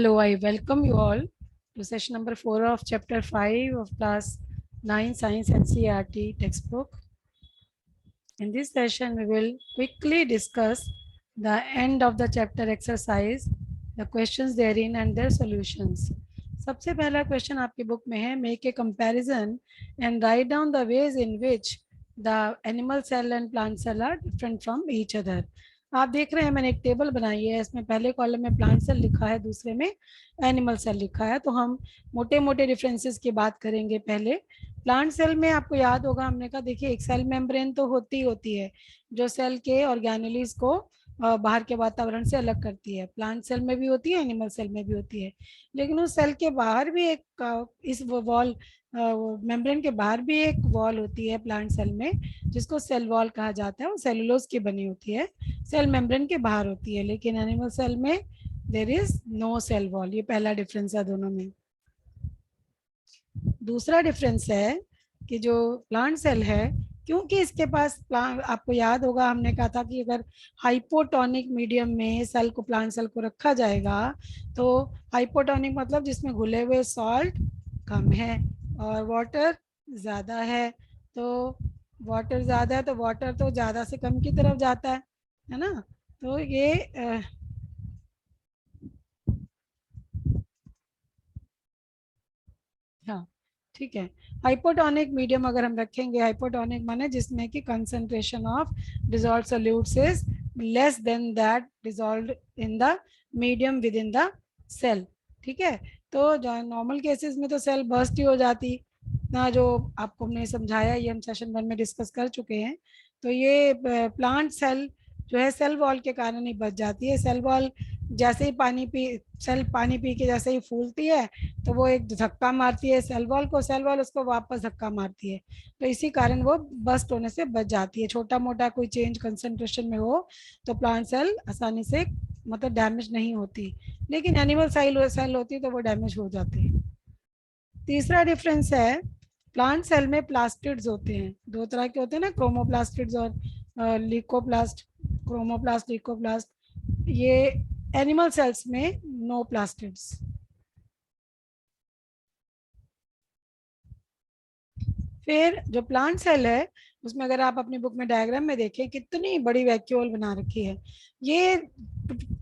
Hello, I welcome you all to session number 4 of chapter 5 of class 9 Science NCERT textbook. In this session, we will quickly discuss the end of the chapter exercise, the questions therein and their solutions. सबसे पहला question आपकी book में है, make a comparison and write down the ways in which the animal cell and plant cell are different from each other. आप देख रहे हैं मैंने एक टेबल बनाई है, इसमें पहले कॉलम में प्लांट सेल लिखा है, दूसरे में एनिमल सेल लिखा है। तो हम मोटे मोटे डिफरेंसेस की बात करेंगे। पहले प्लांट सेल में आपको याद होगा, हमने कहा देखिए एक सेल मेम्ब्रेन तो होती है जो सेल के ऑर्गेनेलिज को बाहर के वातावरण से अलग करती है। प्लांट सेल में भी होती है, एनिमल सेल में भी होती है। लेकिन उस सेल के बाहर भी एक इस वॉल मेम्ब्रेन के बाहर भी एक वॉल होती है प्लांट सेल में, जिसको सेल वॉल कहा जाता है। वो सेलुलोज की बनी होती है, सेल मेम्ब्रेन के बाहर होती है। लेकिन एनिमल सेल में there is no cell wall. ये पहला डिफरेंस है दोनों में। दूसरा डिफरेंस है कि जो प्लांट सेल है, क्योंकि इसके पास आपको याद होगा हमने कहा था कि अगर हाइपोटोनिक मीडियम में सेल को, प्लांट सेल को रखा जाएगा, तो हाइपोटोनिक मतलब जिसमें घुले हुए सॉल्ट कम है और वाटर ज़्यादा है। तो वाटर ज़्यादा है तो वाटर तो ज़्यादा से कम की तरफ जाता है ना। तो ये हाँ ठीक है। हाइपोटोनिक मीडियम अगर हम रखेंगे, हाइपोटोनिक माने जिसमें कि concentration of dissolve solutes is less than that dissolve in the medium within the cell. ठीक है। तो नॉर्मल केसेस में तो सेल बर्स्ट ही हो जाती ना, जो आपको हमने समझाया, ये हम सेशन 1 में डिस्कस कर चुके हैं। तो ये प्लांट सेल जो है सेल वॉल के कारण ही बच जाती है। सेल वॉल जैसे ही सेल पानी पी के जैसे ही फूलती है तो वो एक धक्का मारती है सेल वॉल को, सेल वॉल उसको वापस धक्का मारती है। तो इसी कारण वो बस्ट होने से बच जाती है। छोटा मोटा कोई चेंज कंसंट्रेशन में हो तो प्लांट सेल आसानी से मतलब डैमेज नहीं होती, लेकिन एनिमल सेल होती तो वो डैमेज हो जाती है। तीसरा डिफरेंस है, प्लांट सेल में प्लास्टिड्स होते हैं। दो तरह के होते हैं ना, क्रोमोप्लास्टिड्स और लीकोप्लास्ट। क्रोमोप्लास्ट, लीकोप्लास्ट। ये एनिमल सेल्स में नो प्लास्टिड्स। फिर जो प्लांट सेल है उसमें अगर आप अपनी बुक में डायग्राम में देखें कितनी बड़ी वैक्यूल बना रखी है। ये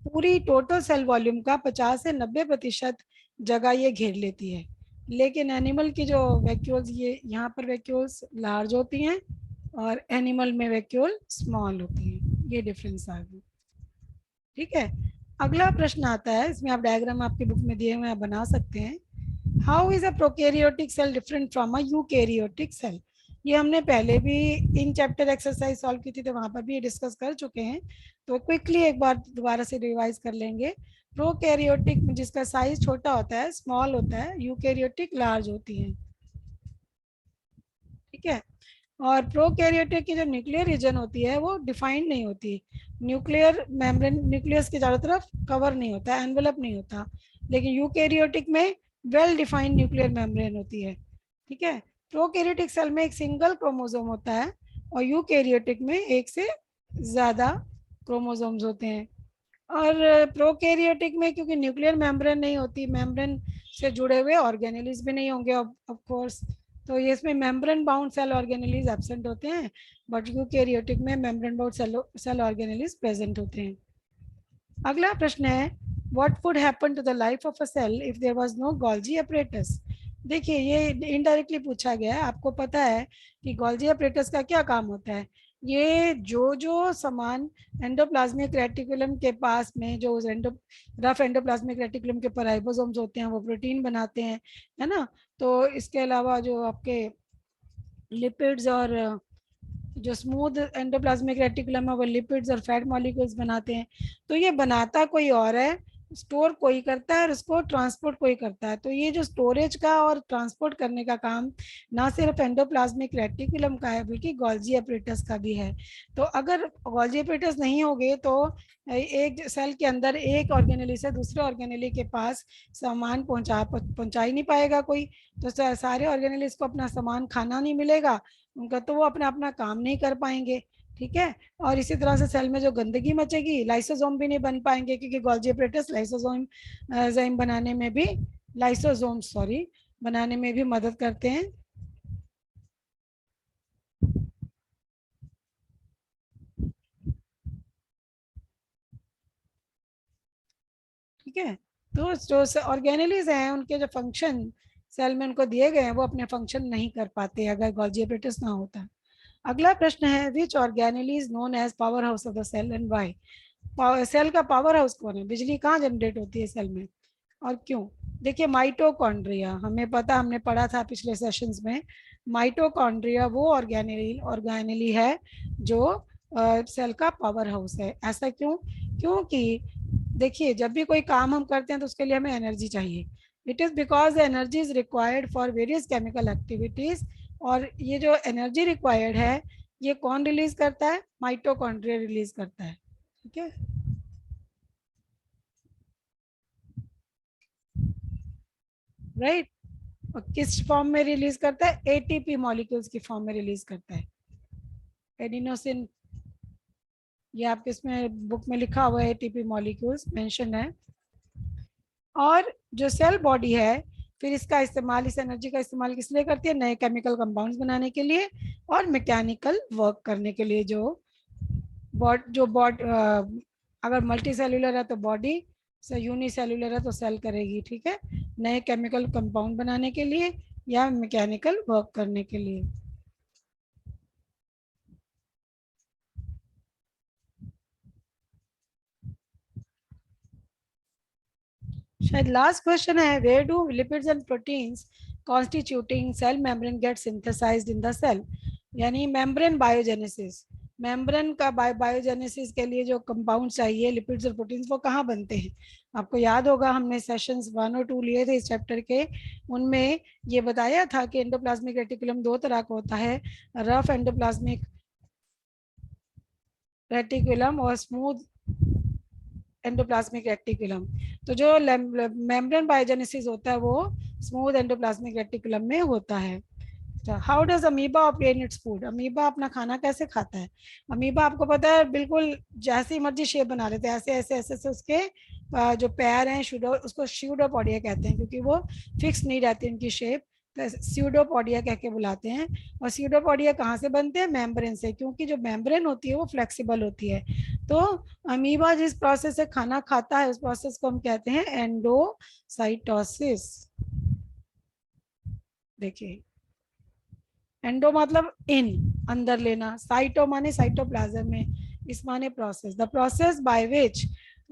पूरी टोटल सेल वॉल्यूम का 50 से 90% जगह ये घेर लेती है। लेकिन एनिमल की जो वैक्यूल्स, ये यहाँ पर वैक्यूल्स लार्ज होती हैं और एनिमल में वैक्यूल स्मॉल होती है। ये डिफरेंस आ गया। ठीक है। अगला प्रश्न आता है, इसमें आप डायग्राम आपकी बुक में दिए हुए आप बना सकते हैं। How is a prokaryotic cell different from a eukaryotic cell. ये हमने पहले भी इन चैप्टर एक्सरसाइज सॉल्व की थी, तो वहां पर भी डिस्कस कर चुके हैं। तो क्विकली एक बार दोबारा से रिवाइज कर लेंगे। प्रोकैरियोटिक जिसका साइज छोटा होता है, स्मॉल होता है, यूकैरियोटिक लार्ज होती है। ठीक है। और प्रोकैरियोटिक की जो न्यूक्लियर रीजन होती है वो डिफाइंड नहीं होती। न्यूक्लियर मेम्ब्रेन न्यूक्लियस के चारों तरफ कवर नहीं होता, एनवेलप नहीं होता। लेकिन यूकैरियोटिक में वेल डिफाइंड न्यूक्लियर मेम्ब्रेन होती है। ठीक है। प्रोकैरियोटिक सेल में एक सिंगल क्रोमोसोम होता है और यूकैरियोटिक में एक से ज़्यादा क्रोमोसोम्स होते हैं। और प्रोकैरियोटिक में क्योंकि न्यूक्लियर मेम्ब्रेन नहीं होती, मेम्ब्रेन से जुड़े हुए ऑर्गेनेलिज भी नहीं होंगे ऑफ कोर्स, तो ये इसमें membrane bound cell organelles absent होते हैं। बट यूकैरियोटिक में membrane bound cell organelles present होते हैं। अगला प्रश्न है, what would happen to the life of a cell if there was no Golgi apparatus. देखिए ये इनडायरेक्टली पूछा गया है। आपको पता है कि गोल्जी अपरेटस का क्या काम होता है। ये जो सामान एंडोप्लाज्मिक रेटिकुलम के पास में, जो रफ एंडोप्लाज्मिक रेटिकुलम के ऊपर राइबोसोम्स होते हैं, वो प्रोटीन बनाते हैं, है ना। तो इसके अलावा जो आपके लिपिड्स और जो स्मूथ एंडोप्लाज्मिक रेटिकुलम है वो लिपिड्स और फैट मॉलिक्यूल्स बनाते हैं। तो ये बनाता कोई और है, स्टोर कोई करता है और उसको ट्रांसपोर्ट कोई करता है। तो ये जो स्टोरेज का और ट्रांसपोर्ट करने का काम ना सिर्फ एंडोप्लाज्मिक रेटिकुलम का है बल्कि गोल्जी अपरेटस का भी है। तो अगर गोल्जी अपरेटस नहीं होगे तो एक सेल के अंदर एक ऑर्गेनेली से दूसरे ऑर्गेनेली के पास सामान पहुंचा ही नहीं पाएगा कोई। तो सारे ऑर्गेनेलिस को अपना सामान खाना नहीं मिलेगा उनका, तो वो अपना अपना काम नहीं कर पाएंगे। ठीक है। और इसी तरह से सेल में जो गंदगी मचेगी, लाइसोसोम भी नहीं बन पाएंगे, क्योंकि गोल्जी एपरेटस लाइसोसोम एंजाइम बनाने में भी, लाइसोसोम सॉरी, बनाने में भी मदद करते हैं। ठीक है। तो जो ऑर्गेनेलीज हैं उनके जो फंक्शन सेल में उनको दिए गए हैं वो अपने फंक्शन नहीं कर पाते अगर गोल्जी एपरेटस ना होता। अगला प्रश्न है, which organelle is known as power house of the cell and why. Cell का पावर हाउस कौन है, बिजली कहाँ जनरेट होती है सेल में और क्यों। देखिए माइटोकॉन्ड्रिया, हमें पता, हमने पढ़ा था पिछले सेशंस में, माइटोकॉन्ड्रिया वो ऑर्गेनेली है जो सेल का पावर हाउस है। ऐसा क्यों, क्योंकि देखिए जब भी कोई काम हम करते हैं तो उसके लिए हमें एनर्जी चाहिए। It is because energy is required for various chemical activities. और ये जो एनर्जी रिक्वायर्ड है ये कौन रिलीज करता है, माइटोकॉन्ड्रिया रिलीज करता है। ठीक है, राइट। और किस फॉर्म में रिलीज करता है, एटीपी मॉलिक्यूल्स की फॉर्म में रिलीज करता है, एडिनोसिन। ये आपके इसमें बुक में लिखा हुआ है, एटीपी मॉलिक्यूल्स मेंशन है। और जो सेल बॉडी है फिर इसका इस्तेमाल, इस एनर्जी का इस्तेमाल किस लिए करती है, नए केमिकल कंपाउंड्स बनाने के लिए और मैकेनिकल वर्क करने के लिए। जो अगर मल्टी सेल्यूलर है तो बॉडी से, यूनिसेल्यूलर है तो सेल करेगी। ठीक है, नए केमिकल कंपाउंड बनाने के लिए या मैकेनिकल वर्क करने के लिए। शायद लास्ट क्वेश्चन है, where do lipids and proteins constituting cell membrane get synthesised in the cell. यानी मेम्ब्रेन बायोजेनेसिस, मेम्ब्रेन का बायोजेनेसिस के लिए जो कंपाउंड चाहिए लिपिड्स और प्रोटीन्स, वो कहाँ बनते हैं। आपको याद होगा हमने सेशंस 1 और 2 लिए थे इस चैप्टर के, उनमें ये बताया था कि एंडोप्लाज्मिक रेटिकुलम दो तरह का होता है, रफ एंडोप्लाज्मिक रेटिकुलम और स्मूथ एंडोप्लाज्मिक रेटिकुलम। तो जो मेम्ब्रेन बायोजेनेसिस होता है वो स्मूथ एंडोप्लाज्मिक रेटिकुलम में होता है। How does amoeba obtain its food, amoeba अपना खाना कैसे खाता है। अमीबा आपको पता है बिल्कुल जैसी मर्जी शेप बना लेते हैं, ऐसे ऐसे ऐसे ऐसे उसके जो पैर हैं शूडो, उसको स्यूडोपोडिया कहते हैं क्योंकि वो फिक्स नहीं रहती उनकी शेप, तो स्यूडोपोडिया कह के बुलाते हैं। और स्यूडोपोडिया कहाँ से बनते हैं, मेम्ब्रेन से, क्योंकि जो मेम्ब्रेन होती है वो फ्लेक्सिबल होती है। तो अमीबा जिस प्रोसेस से खाना खाता है उस प्रोसेस को हम कहते हैं एंडोसाइटोसिस। देखिए एंडो मतलब इन, अंदर लेना, साइटो माने साइटोप्लाज्म में, इस माने process, the process by which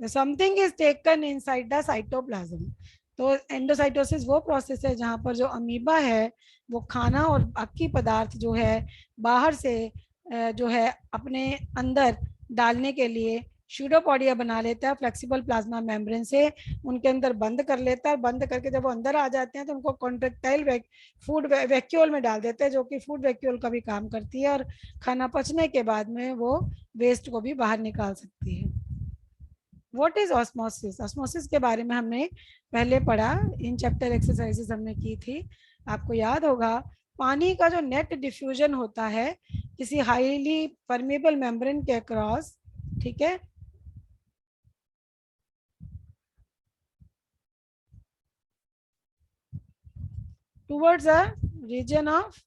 something is taken inside the cytoplasm. तो एंडोसाइटोसिस वो प्रोसेस है जहां पर जो अमीबा है वो खाना और बाकी पदार्थ जो है बाहर से जो है अपने अंदर डालने के लिए शूडोपोडिया बना लेता है फ्लेक्सिबल प्लाज्मा मेम्ब्रेन से, उनके अंदर बंद कर लेता है। बंद करके जब वो अंदर आ जाते हैं तो उनको कॉन्ट्रेक्टाइल फूड वैक्यूल में डाल देते हैं, जो कि फूड वैक्यूल का भी काम करती है और खाना पचने के बाद में वो वेस्ट को भी बाहर निकाल सकती है। व्हाट इज ऑस्मोसिस, ऑस्मोसिस के बारे में हमने पहले पढ़ा, इन चैप्टर एक्सरसाइजेस हमने की थी, आपको याद होगा। पानी का जो नेट डिफ्यूजन होता है किसी हाईली परमेबल मेम्ब्रेन के अक्रॉस, ठीक है, towards a region of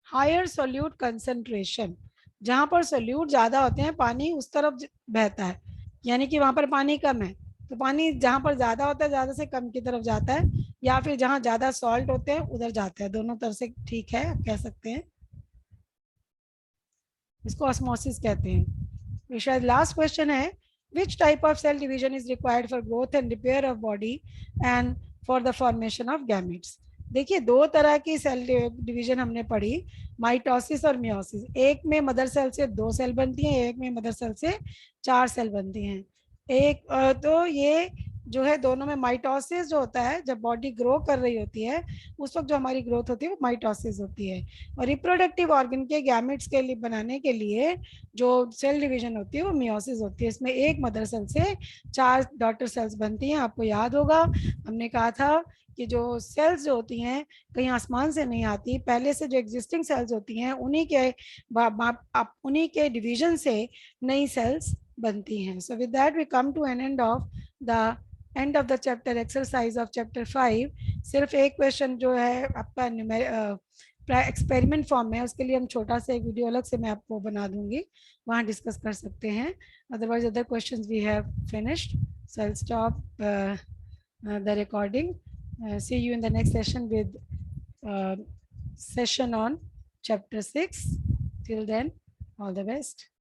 higher solute concentration, जहां पर सोल्यूट ज्यादा होते हैं पानी उस तरफ बहता है, यानी कि वहां पर पानी कम है तो पानी जहां पर ज्यादा होता है ज्यादा से कम की तरफ जाता है, या फिर जहां ज्यादा सॉल्ट होते हैं उधर जाता है, दोनों तरफ से ठीक है, आप कह सकते हैं। इसको ऑस्मोसिस कहते हैं। ये शायद लास्ट क्वेश्चन है, which type of cell division is required for growth and repair of body and for the formation of gametes. देखिए दो तरह की सेल डिवीजन हमने पढ़ी, माइटोसिस और मियोसिस। एक में मदर सेल से दो सेल बनती हैं, एक में मदर सेल से चार सेल बनती हैं। एक तो ये जो है दोनों में माइटोसिस जो होता है जब बॉडी ग्रो कर रही होती है उस वक्त जो हमारी ग्रोथ होती है वो माइटोसिस होती है। और रिप्रोडक्टिव ऑर्गन के गैमेट्स के लिए बनाने के लिए जो सेल डिवीजन होती है वो मियोसिस होती है। इसमें एक मदर सेल से चार डॉटर सेल्स बनती हैं। आपको याद होगा हमने कहा था कि जो सेल्स जो होती हैं कहीं आसमान से नहीं आती, पहले से जो एग्जिस्टिंग सेल्स होती हैं उन्हीं के डिवीजन से नई सेल्स बनती हैं. So with that we come to an end of the chapter exercise of chapter 5. सिर्फ एक क्वेश्चन जो है आपका एक्सपेरिमेंट फॉर्म में, उसके लिए हम छोटा सा एक वीडियो अलग से मैं आपको बना दूंगी, वहाँ डिस्कस कर सकते हैं. Otherwise other questions we have finished. So I'll stop the recording. See you in the next session with session on chapter 6. Till then, all the best.